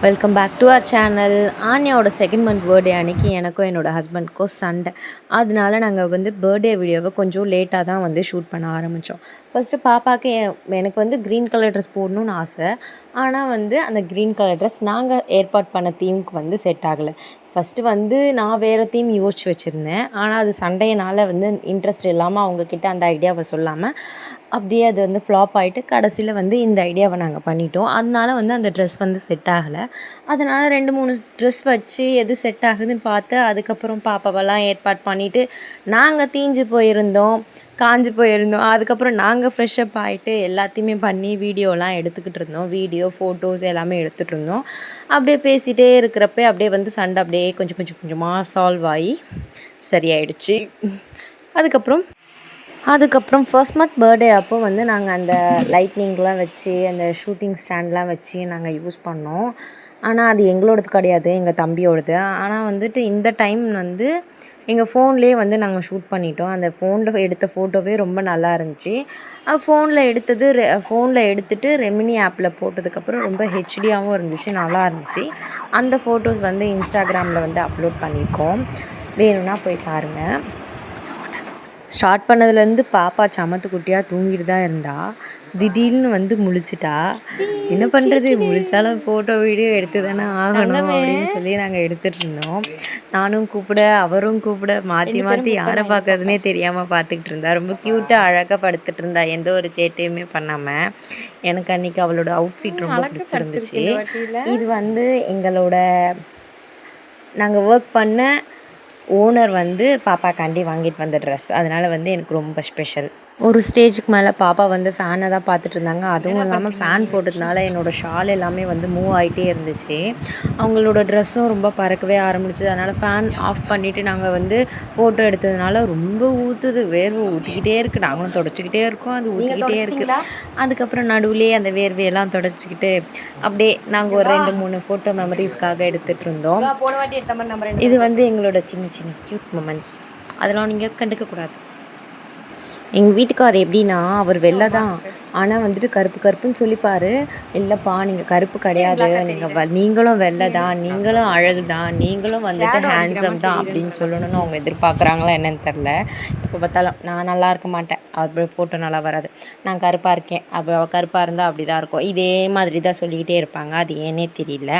Welcome back to our channel. ஆன்யாவோட second month birthday அன்றைக்கி எனக்கும் என்னோடய ஹஸ்பண்ட்க்கும் சண்டை. அதனால நாங்கள் பர்த்டே வீடியோவை கொஞ்சம் லேட்டாக தான் ஷூட் பண்ண ஆரம்பித்தோம். ஃபஸ்ட்டு பாப்பாவுக்கு எனக்கு க்ரீன் கலர் ட்ரெஸ் போடணும்னு ஆசை. ஆனால் அந்த க்ரீன் கலர் ட்ரெஸ் நாங்கள் ஏற்பாடு பண்ண தீமுக்கு செட் ஆகலை. ஃபஸ்ட்டு நான் வேறு தீம் யோசிச்சு வச்சுருந்தேன். ஆனால் அது சண்டையினால் இன்ட்ரெஸ்ட் இல்லாமல் அவங்கக்கிட்ட அந்த ஐடியாவை சொல்லாமல் அப்படியே அது ஃப்ளாப் ஆகிட்டு கடைசியில் இந்த ஐடியாவை நாங்கள் பண்ணிட்டோம். அதனால அந்த ட்ரெஸ் செட் ஆகலை. அதனால் 2-3 ட்ரெஸ் வச்சு எது செட் ஆகுதுன்னு பார்த்து அதுக்கப்புறம் பாப்பாவெல்லாம் ஏற்பாடு பண்ணிவிட்டு நாங்கள் காஞ்சு போயிருந்தோம். அதுக்கப்புறம் நாங்கள் ஃப்ரெஷ்அப் ஆகிட்டு எல்லாத்தையுமே பண்ணி வீடியோலாம் எடுத்துக்கிட்டு இருந்தோம். வீடியோ ஃபோட்டோஸ் எல்லாமே எடுத்துகிட்டு இருந்தோம். அப்படியே பேசிகிட்டே இருக்கிறப்ப அப்படியே சண்டை அப்படியே கொஞ்சம் கொஞ்சமாக சால்வ் ஆகி சரியாயிடுச்சு. அதுக்கப்புறம் ஃபர்ஸ்ட் மந்த் பர்த்டே அப்போ நாங்கள் அந்த லைட்னிங்லாம் வச்சு அந்த ஷூட்டிங் ஸ்டாண்ட்லாம் வச்சு நாங்கள் யூஸ் பண்ணோம். ஆனால் அது எங்களோடது கிடையாது, எங்கள் தம்பியோடது. ஆனால் இந்த டைம் எங்கள் ஃபோன்லேயே நாங்கள் ஷூட் பண்ணிட்டோம். அந்த ஃபோனில் எடுத்த ஃபோட்டோவே ரொம்ப நல்லா இருந்துச்சு. ஃபோனில் எடுத்துட்டு ரெமினி ஆப்பில் போட்டதுக்கப்புறம் ரொம்ப ஹெச்டியாகவும் இருந்துச்சு, நல்லா இருந்துச்சு. அந்த ஃபோட்டோஸ் இன்ஸ்டாகிராமில் அப்லோட் பண்ணியிருக்கோம். வேணும்னா போய் பாருங்கள். ஸ்டார்ட் பண்ணதுலேருந்து பாப்பா சமத்து குட்டியாக தூங்கிட்டு தான் இருந்தா. திடீர்னு முழிச்சிட்டா. என்ன பண்ணுறது, முழிச்சாலும் ஃபோட்டோ வீடியோ எடுத்து தானே ஆகணும் அப்படின்னு சொல்லி நாங்கள் எடுத்துகிட்டு இருந்தோம். நானும் கூப்பிட அவரும் கூப்பிட மாற்றி யாரை பார்க்கறதுனே தெரியாமல் பார்த்துக்கிட்டு இருந்தா. ரொம்ப க்யூட்டாக அழகாக படுத்துட்டு இருந்தா, எந்த ஒரு சேட்டையுமே பண்ணாமல். எனக்கு அன்றைக்கி அவளோட அவுட்ஃபிட் ரொம்ப பிடிச்சிருந்துச்சு. இது எங்களோட நாங்கள் ஒர்க் பண்ண ஓனர் பாப்பாக்காண்டி வாங்கிட்டு வந்த ட்ரெஸ். அதனால் எனக்கு ரொம்ப ஸ்பெஷல். ஒரு ஸ்டேஜுக்கு மேலே பாப்பா ஃபேனை தான் பார்த்துட்டு இருந்தாங்க. அதுவும் இல்லாமல் ஃபேன் போட்டதுனால என்னோடய ஷால் எல்லாமே மூவ் ஆகிட்டே இருந்துச்சு. அவங்களோட ட்ரெஸ்ஸும் ரொம்ப பறக்கவே ஆரம்பிச்சிது. அதனால் ஃபேன் ஆஃப் பண்ணிவிட்டு நாங்கள் ஃபோட்டோ எடுத்ததுனால ரொம்ப வேர்வை ஊற்றிக்கிட்டே இருக்குது. நாங்களும் தொடச்சிக்கிட்டே இருக்கோம், அது ஊற்றிக்கிட்டே இருக்குது. அதுக்கப்புறம் நடுவுலேயே அந்த வேர்வையெல்லாம் தொடச்சிக்கிட்டு அப்படியே நாங்கள் ஒரு 2-3 ஃபோட்டோ மெமரிஸ்க்காக எடுத்துகிட்டு இருந்தோம். இது எங்களோட சின்ன சின்ன க்யூட் மொமெண்ட்ஸ். அதெல்லாம் நீங்கள் கண்டுக்கக்கூடாது. எங்கள் வீட்டுக்கார் எப்படின்னா, அவர் வெள்ளை தான், ஆனால் கருப்புன்னு சொல்லிப்பார். இல்லைப்பா, நீங்கள் கருப்பு கிடையாது, நீங்களும் வெள்ளை தான், நீங்களும் அழகு தான், நீங்களும் ஹேண்ட்ஸம் தான் அப்படின்னு சொல்லணும்னு அவங்க எதிர்பார்க்குறாங்களா என்னன்னு தெரில. எப்போ பார்த்தாலும் நான் நல்லா இருக்க மாட்டேன், அவர் ஃபோட்டோ நல்லா வராது, நான் கருப்பாக இருக்கேன், அப்போ கருப்பாக இருந்தால் அப்படி தான் இருக்கும், இதே மாதிரி தான் சொல்லிக்கிட்டே இருப்பாங்க. அது ஏன்னே தெரியல.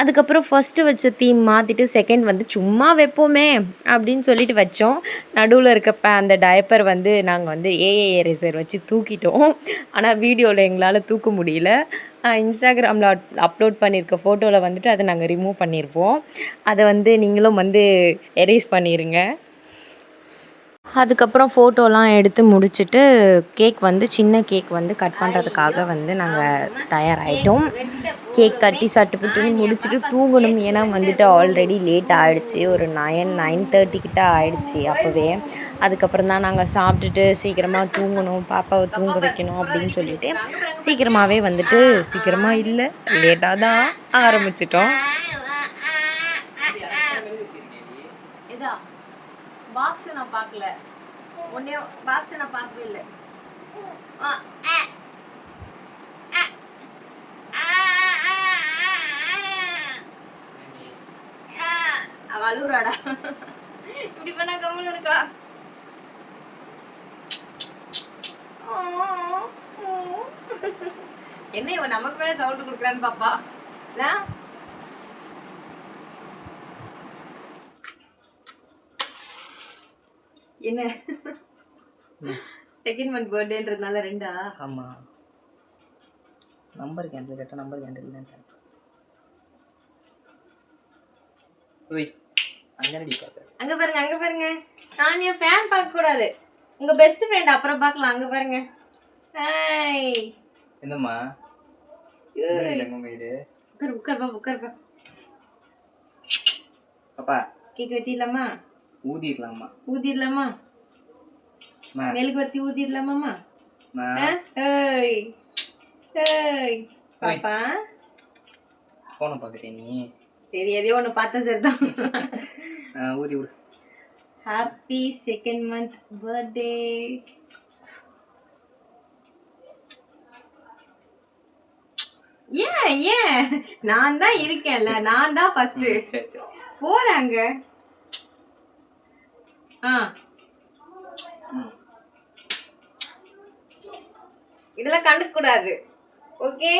அதுக்கப்புறம் ஃபஸ்ட்டு வச்ச தீம் மாற்றிட்டு செகண்ட் சும்மா வைப்போமே அப்படின்னு சொல்லிட்டு வச்சோம். நடுவில் இருக்கப்ப அந்த டயப்பர் நாங்கள் ஏஏ எரேசர் வச்சு தூக்கிட்டோம். ஆனால் வீடியோவில் எங்களால் தூக்க முடியல. இன்ஸ்டாகிராமில் அப்லோட் பண்ணியிருக்க ஃபோட்டோவில் அதை நாங்கள் ரிமூவ் பண்ணியிருப்போம். அதை நீங்களும் எரேஸ் பண்ணிடுங்க. அதுக்கப்புறம் ஃபோட்டோலாம் எடுத்து முடிச்சுட்டு கேக் சின்ன கேக் கட் பண்ணுறதுக்காக நாங்கள் தயாராகிட்டோம். கேக் கட்டி சட்டுப்புட்டுன்னு முடிச்சுட்டு தூங்கணும். ஏன்னா ஆல்ரெடி லேட் ஆகிடுச்சி, ஒரு 9-9:30 கிட்ட ஆகிடுச்சி அப்போவே. அதுக்கப்புறம் தான் நாங்கள் சாப்பிட்டுட்டு சீக்கிரமாக தூங்கணும், பாப்பாவை தூங்க வைக்கணும் அப்படின்னு சொல்லிட்டு சீக்கிரமாகவே சீக்கிரமாக இல்லை, லேட்டாக தான் ஆரம்பிச்சிட்டோம். பாக்ஸ் நான் பார்க்கல, ஒன்னே பாக்ஸ் நான் பார்க்கவே இல்லை. அழுகுறாடா, இப்படி பண்ணா கம்முன்னு இருக்கா. என்ன இவன் நமக்கு மேல சவுண்ட் கொடுக்குறான்னு பாப்பா. என்ன செகண்ட் மந்த் பர்த்டேன்றதுனால 2? ஆமாம், நம்பர் கேண்டில் கேட்டால் நம்பர் கேண்டில் தான். அங்க பாருங்க. நான் என் ஃபேன் பார்க்க கூடாது, உங்க பெஸ்ட் ஃப்ரெண்ட் அப்புறம் பார்க்கலாம். அங்க பாருங்க. ஹாய், என்னம்மா உட்கார் பாப்பா. கேக் வெட்டிடலாமா? ஊதிடலாமா? மெழுகுவர்த்தி ஊதிடலாமாம்மா? ஹாய் பாப்பா, போன பார்க்குறேன் நீ. சரி, எதையோ ஒன்று பார்த்தா சரிதான். ஊதி விடு. Happy second month birthday. ஏன் ஏன் நான் தான் இருக்கேன்ல, நான் தான் ஃபர்ஸ்ட் சரி சரி. போறாங்க. இதெல்லாம் கண்டுக்க கூடாது. ஓகே.